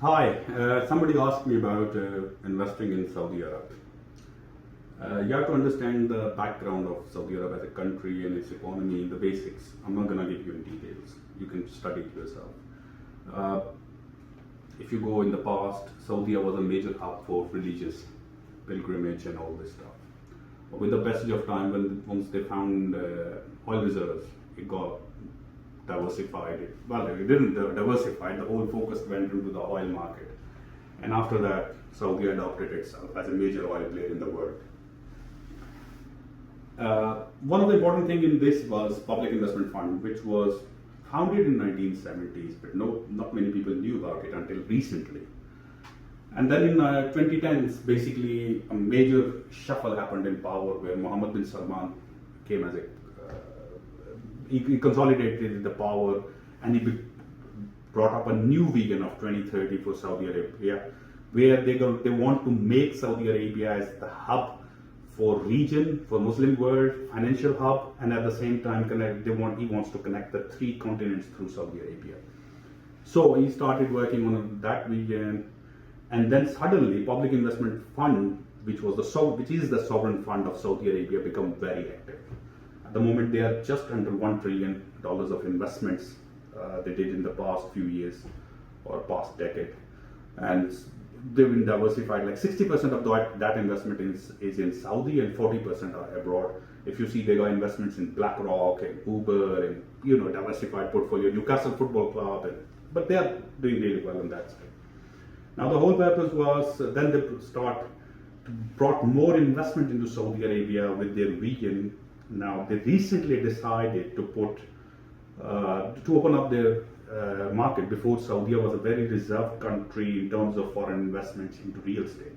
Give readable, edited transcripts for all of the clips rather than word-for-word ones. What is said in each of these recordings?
Hi, somebody asked me about investing in Saudi Arab. You have to understand the background of Saudi Arab as a country and its economy, the basics. I'm not going to give you in details. You can study it yourself. Uh, if you go in the past, Saudi was a major hub for religious pilgrimage and all this stuff. But with the passage of time, once they found oil reserves, it got diversified. Well, it didn't diversify. The whole focus went into the oil market, and after that, Saudi adopted itself as a major oil player in the world. One of the important things in this was Public Investment Fund, which was founded in 1970s, but not many people knew about it until recently. And then in 2010s, basically a major shuffle happened in power where Mohammed bin Salman came as he consolidated the power, and he brought up a new vision of 2030 for Saudi Arabia, where they want to make Saudi Arabia as the hub for region, for Muslim world, financial hub, and at the same time he wants to connect the three continents through Saudi Arabia. So he started working on that vision, and then suddenly Public Investment Fund, which is the sovereign fund of Saudi Arabia, become very active. At the moment, they are just under $1 trillion of investments they did in the past few years or past decade, and they've been diversified. Like 60% of that investment is in Saudi, and 40% are abroad. If you see, they got investments in BlackRock and Uber, and diversified portfolio, Newcastle Football Club, but they are doing really well on that side. Now the whole purpose was then they brought more investment into Saudi Arabia with their vision. Now they recently decided to open up their market. Before, Saudi was a very reserved country in terms of foreign investments into real estate.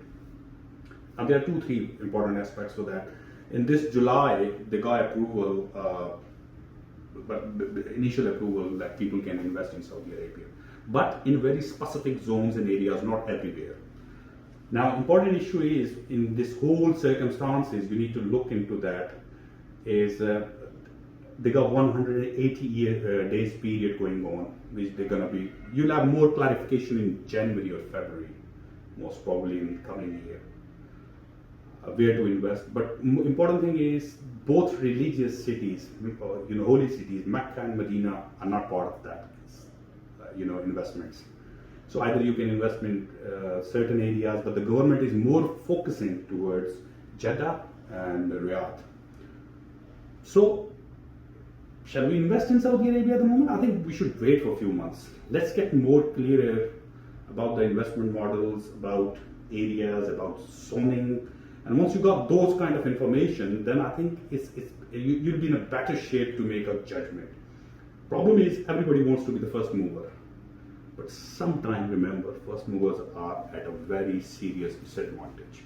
Now there are three important aspects for that. In this July, they got approval, but the initial approval that people can invest in Saudi Arabia, but in very specific zones and areas, not everywhere. Now, important issue is in this whole circumstances, you need to look into that. They got 180 days period going on, which you'll have more clarification in January or February, most probably in the coming year, where to invest. But important thing is both religious cities, holy cities, Mecca and Medina, are not part of that, investments. So either you can invest in certain areas, but the government is more focusing towards Jeddah and Riyadh. So, shall we invest in Saudi Arabia at the moment? I think we should wait for a few months. Let's get more clearer about the investment models, about areas, about zoning. And once you got those kind of information, then I think you'll be in a better shape to make a judgment. Problem is, everybody wants to be the first mover. But sometimes remember, first movers are at a very serious disadvantage.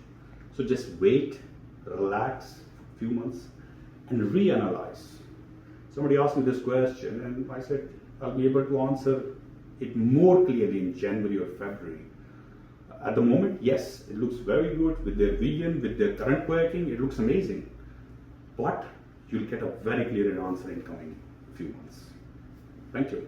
So just wait, relax a few months, and reanalyze. Somebody asked me this question, and I said I'll be able to answer it more clearly in January or February. At the moment, yes, it looks very good with their vision, with their current working, it looks amazing. But you'll get a very clear answer in coming few months. Thank you.